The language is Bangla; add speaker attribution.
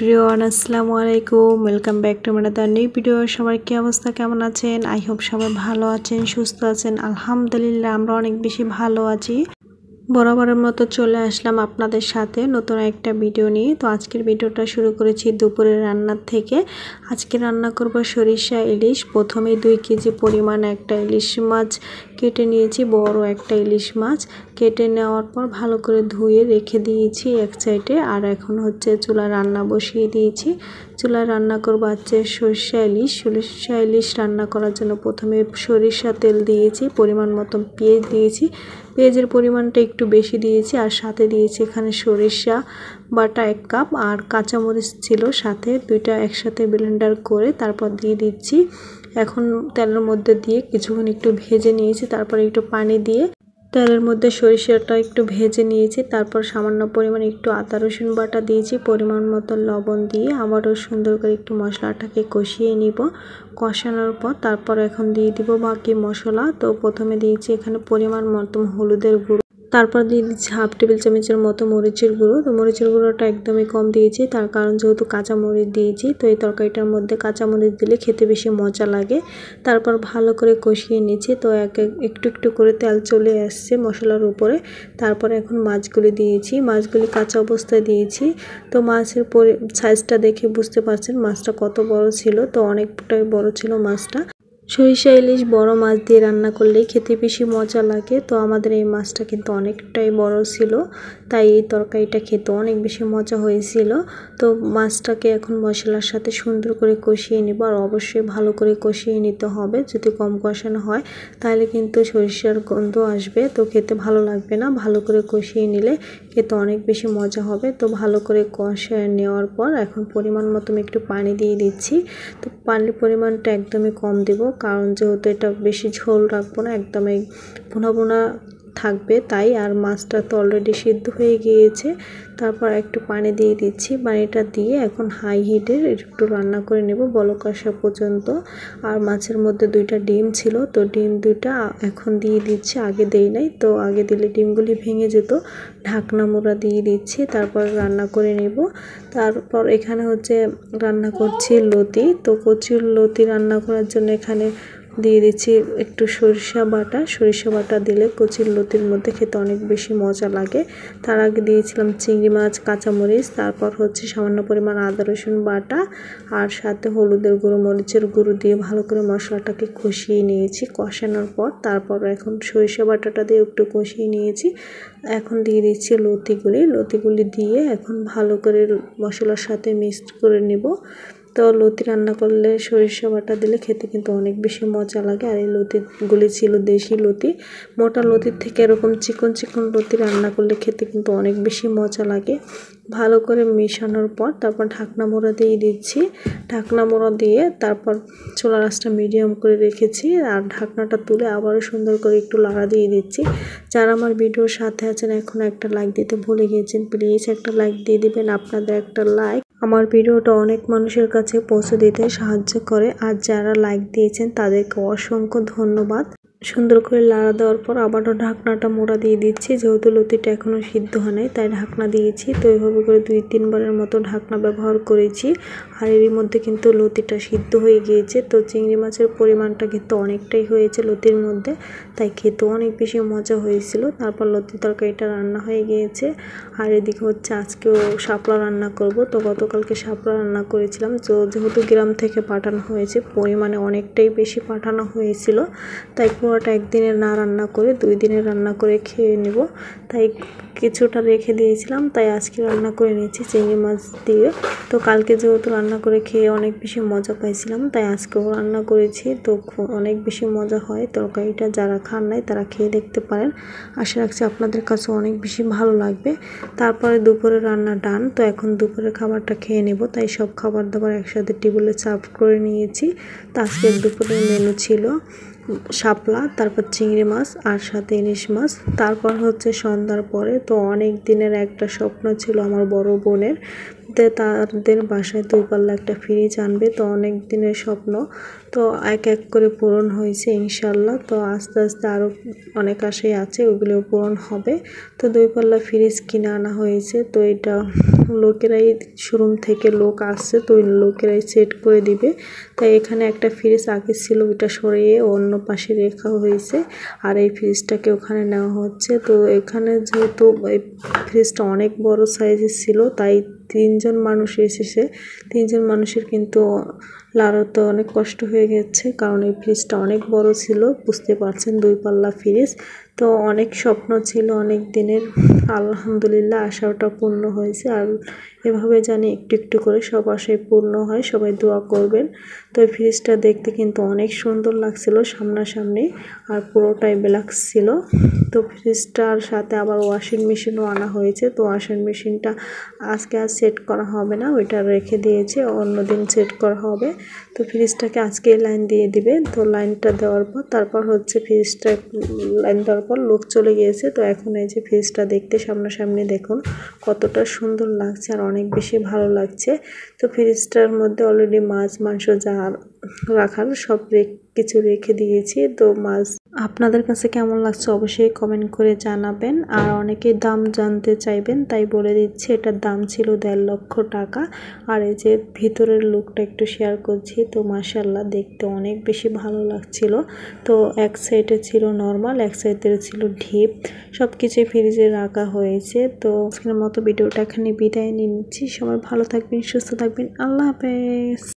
Speaker 1: এভরিওয়ান আসসালামু আলাইকুম welcome back to my new video. সবার কি অবস্থা, কেমন আছেন? আই হোপ সবাই ভালো আছেন, সুস্থ আছেন। আলহামদুলিল্লাহ আমরা অনেক বেশি ভালো আছি। বরাবরের মতো চলে আসলাম আপনাদের সাথে নতুন একটা ভিডিও নিয়ে। তো আজকের ভিডিওটা শুরু করেছি দুপুরের রান্নার থেকে। আজকে রান্না করব সরিষা ইলিশ। প্রথমে 2 কেজি পরিমাণ একটা ইলিশ মাছ কেটে নিয়েছি, বড় একটা ইলিশ মাছ। কেটে নেওয়ার পর ভালো করে ধুয়ে রেখে দিয়েছি এক সাইডে। আর এখন হচ্ছে চুলা রান্না বসিয়ে দিয়েছি। চুলায় রান্না করবো হচ্ছে সরিষা ইলিশ। সরিষা ইলিশ রান্না করার জন্য প্রথমে সরিষা তেল দিয়েছি, পরিমাণ মতো পেঁয়াজ দিয়েছি। পেঁয়াজের পরিমাণটা একটু বেশি দিয়েছি। আর সাথে দিয়েছি এখানে সরিষা বাটা 1 কাপ, আর কাঁচামরিচ ছিল সাথে, দুইটা একসাথে ব্লেন্ডার করে তারপর দিয়ে দিচ্ছি। এখন তেলের মধ্যে দিয়ে কিছুক্ষণ একটু ভেজে নিয়েছি। তারপর একটু পানি দিয়ে তেলের মধ্যে সরিষাটা একটু ভেজে নিয়েছি। তারপর সামান্য পরিমাণে একটু আদা রসুন বাটা দিয়েছি, পরিমাণ মতো লবণ দিয়ে আবারও সুন্দর করে একটু মশলাটাকে কষিয়ে নিব। কষানোর পর তারপর এখন দিয়ে দিব বাকি মশলা। তো প্রথমে দিয়েছি এখানে পরিমাণ মতো হলুদের গুঁড়ো, তারপর দিয়ে দিচ্ছি 1/2 টেবিল চামচের মতো মরিচের গুঁড়ো। তো মরিচের গুঁড়োটা একদমই কম দিয়েছি, তার কারণ যেহেতু কাঁচা মরিচ দিয়েছি, তো এই তরকারিটার মধ্যে কাঁচা মরিচ দিলে খেতে বেশি মজা লাগে। তারপর ভালো করে কষিয়ে নিয়েছি। তো একটু একটু করে তেল চলে আসছে মশলার উপরে। তারপরে এখন মাছগুলি দিয়েছি, মাছগুলি কাঁচা অবস্থায় দিয়েছি। তো মাছের সাইজটা দেখে বুঝতে পারছেন মাছটা কত বড় ছিল। তো অনেকটাই বড় ছিল মাছটা। সরিষা ইলিশ বড় মাছ দিয়ে রান্না করলেই খেতে বেশি মজা লাগে। তো আমাদের এই মাছটা কিন্তু অনেকটাই বড় ছিল, তাই এই তরকারিটা খেতে অনেক বেশি মজা হয়েছিল। তো মাছটাকে এখন মশলার সাথে সুন্দর করে কষিয়ে নেব। আর অবশ্যই ভালো করে কষিয়ে নিতে হবে, যদি কম কষানো হয় তাহলে কিন্তু সরিষার গন্ধ আসবে, তো খেতে ভালো লাগবে না। ভালো করে কষিয়ে নিলে খেতে অনেক বেশি মজা হবে। তো ভালো করে কষিয়ে নেওয়ার পর এখন পরিমাণ মতো একটু পানি দিয়ে দিচ্ছি। তো পানির পরিমাণটা একদমই কম দেব, কারণ যেহেতু এটা বেশি ঝোল রাখবো না, একদমই ভুনা ভুনা থাকবে তাই। আর মাছটা তো অলরেডি সিদ্ধ হয়ে গিয়েছে। তারপর একটু পানি দিয়ে দিচ্ছি। পানিটা দিয়ে এখন হাই হিটে একটু রান্না করে নেব বলক আসা পর্যন্ত। আর মাছের মধ্যে 2টা ডিম ছিল, তো ডিম 2টা এখন দিয়ে দিচ্ছি, আগে দেই নাই। তো আগে দিলে ডিমগুলি ভেঙে যেত। ঢাকনা মোড়া দিয়ে দিচ্ছি, তারপর রান্না করে নেব। তারপর এখানে হচ্ছে রান্না করছি লতি। তো কচুর লতি রান্না করার জন্য এখানে দিয়ে দিচ্ছি একটু সরিষা বাটা। সরিষা বাটা দিলে কচুর লতির মধ্যে খেতে অনেক বেশি মজা লাগে। তার আগে দিয়েছিলাম চিংড়ি মাছ, কাঁচামরিচ, তারপর হচ্ছে সামান্য পরিমাণ আদা রসুন বাটা, আর সাথে হলুদের গুঁড়ো, মরিচের গুঁড়ো দিয়ে ভালো করে মশলাটাকে কষিয়ে নিয়েছি। কষানোর পর তারপর এখন সরিষা বাটাটা দিয়ে একটু কষিয়ে নিয়েছি। এখন দিয়ে দিচ্ছি লতিগুলি দিয়ে এখন ভালো করে মশলার সাথে মিক্সড করে নেব। তো লতি রান্না করলে সরিষা বাটা দিলে খেতে কিন্তু অনেক বেশি মজা লাগে। আর এই লতিগুলি ছিল দেশি লতি। মোটা লতির থেকে এরকম চিকন চিকন লতি রান্না করলে খেতে কিন্তু অনেক বেশি মজা লাগে। ভালো করে মেশানোর পর তারপর ঢাকনা মোড়া দিয়ে দিচ্ছি। ঢাকনা মোড়া দিয়ে তারপর চুলার আঁচটা মিডিয়াম করে রেখেছি। আর ঢাকনাটা তুলে আবারও সুন্দর করে একটু লাড়া দিয়ে দিচ্ছি। যারা আমার ভিডিওর সাথে আছেন এখনও একটা লাইক দিতে ভুলে গিয়েছেন, প্লিজ একটা লাইক দিয়ে দিবেন। আপনাদের একটা লাইক আমার ভিডিওটা অনেক মানুষের কাছে পৌঁছে দিতে সাহায্য করে। আর যারা লাইক দিয়েছেন তাদেরকে অসংখ্য ধন্যবাদ। সুন্দর করে লাড়া দেওয়ার পর আবারও ঢাকনাটা মোড়া দিয়ে দিচ্ছি। যেহেতু লতিটা এখনও সিদ্ধ হয় নাই তাই ঢাকনা দিয়েছি। তো এইভাবে করে 2-3 বারের মতো ঢাকনা ব্যবহার করেছি। আর এরই মধ্যে কিন্তু লতিটা সিদ্ধ হয়ে গিয়েছে। তো চিংড়ি মাছের পরিমাণটা কিন্তু অনেকটাই হয়েছে লতির মধ্যে, তাই খেতে অনেক বেশি মজা হয়েছিল। তারপর লতি তরকারিটা রান্না হয়ে গিয়েছে। আর এদিকে হচ্ছে আজকেও শাপলা রান্না করব। তো গতকালকে শাপলা রান্না করেছিলাম। তো যেহেতু গ্রাম থেকে পাঠানো হয়েছে, পরিমাণে অনেকটাই বেশি পাঠানো হয়েছিল, তাই পুরোটা একদিনের না রান্না করে 2 দিনের রান্না করে খেয়ে নেব। তাই কিছুটা রেখে দিয়েছিলাম, তাই আজকে রান্না করে নিয়েছি চিংড়ি মাছ দিয়ে। তো কালকে যেহেতু রান্না করে খেয়ে অনেক বেশি মজা পাইছিলাম, তাই আজকেও রান্না করেছি। তো অনেক বেশি মজা হয় তরকারিটা। যারা খান নাই তারা খেয়ে দেখতে পারেন। আশা রাখছি আপনাদের কাছে অনেক বেশি ভালো লাগবে। তারপরে দুপুরে রান্না ডান। তো এখন দুপুরের খাবারটা খেয়ে নেব, তাই সব খাবার দাবার একসাথে টেবিলে সার্ভ করে নিয়েছি। তো আজকের দুপুরের মেনু ছিল শাপলা, তারপর চিংড়ি মাছ, আর সাথে ইলিশ মাছ। তারপর হচ্ছে সন্ধ্যার পরে তো অনেক দিনের একটা স্বপ্ন ছিল আমার বড় বোনের, তাদের বাসায় 2 পাল্লা একটা ফ্রিজ আনবে। তো অনেক দিনের স্বপ্ন, তো এক এক করে পূরণ হয়েছে ইনশাল্লাহ। তো আস্তে আস্তে আরও অনেক আশাই আছে, ওগুলো পূরণ হবে। তো 2 পাল্লা ফ্রিজ কিনে আনা হয়েছে। তো এটা লোকেরাই শোরুম থেকে লোক আসছে, তো ওই লোকেরাই সেট করে দিবে। তাই এখানে একটা ফ্রিজ আগে ছিল, ওইটা সরিয়ে অন্য পাশে রাখা হয়েছে, আর এই ফ্রিজটাকে ওখানে নেওয়া হচ্ছে। তো এখানে যেহেতু এই ফ্রিজটা অনেক বড় সাইজের ছিল, তাই 3 জন মানুষ এসেছে। 3 জন মানুষের কিন্তু লাড়াতে অনেক কষ্ট হয়ে গেছে, কারণ এই ফ্রিজটা অনেক বড় ছিল, বুঝতে পারছেন 2 পাল্লা ফ্রিজ। তো অনেক স্বপ্ন ছিল অনেক দিনের, আলহামদুলিল্লাহ আশাটা পূর্ণ হয়েছে। আর এভাবে জানি একটু একটু করে সব আশাই পূর্ণ হয়, সবাই দোয়া করবেন। তো এই ফ্রিজটা দেখতে কিন্তু অনেক সুন্দর লাগছিল সামনাসামনি, আর পুরোটাই ব্ল্যাক ছিল। তো ফ্রিজটার সাথে আবার ওয়াশিং মেশিনও আনা হয়েছে। তো ওয়াশিং মেশিনটা আজকে আর সেট করা হবে না, ওইটা রেখে দিয়েছে, অন্যদিন সেট করা হবে। তো ফ্রিজটাকে আজকে লাইন দিয়ে দিবে। তো লাইনটা দেওয়ার পর তারপর হচ্ছে ফ্রিজটা লাইন দেওয়ার পর লোক চলে গিয়েছে। তো এখন এই যে ফ্রিজটা দেখতে সামনাসামনি দেখুন কতটা সুন্দর লাগছে, আর অনেক বেশি ভালো লাগছে। তো ফ্রিজটার মধ্যে অলরেডি মাছ মাংস যা রাখার সব কিছু রেখে দিয়েছি। তো মাছ আপনাদের কাছে কেমন লাগছে অবশ্যই কমেন্ট করে জানাবেন। আর অনেকে দাম জানতে চাইবেন, তাই বলে দিচ্ছি এটার দাম ছিল 1.5 লক্ষ টাকা। আর এই যে ভিতরের লুকটা একটু শেয়ার করছি। তো মাশাআল্লাহ দেখতে অনেক বেশি ভালো লাগছিল। তো এক সাইডে ছিল নর্মাল, এক সাইডে ছিল ডিপ, সব কিছুই ফ্রিজে রাখা হয়েছে। তো আজকের মতো ভিডিওটা এখানে বিদায় নিয়ে নিচ্ছি। সবাই ভালো থাকবেন, সুস্থ থাকবেন, আল্লাহ হাফেজ।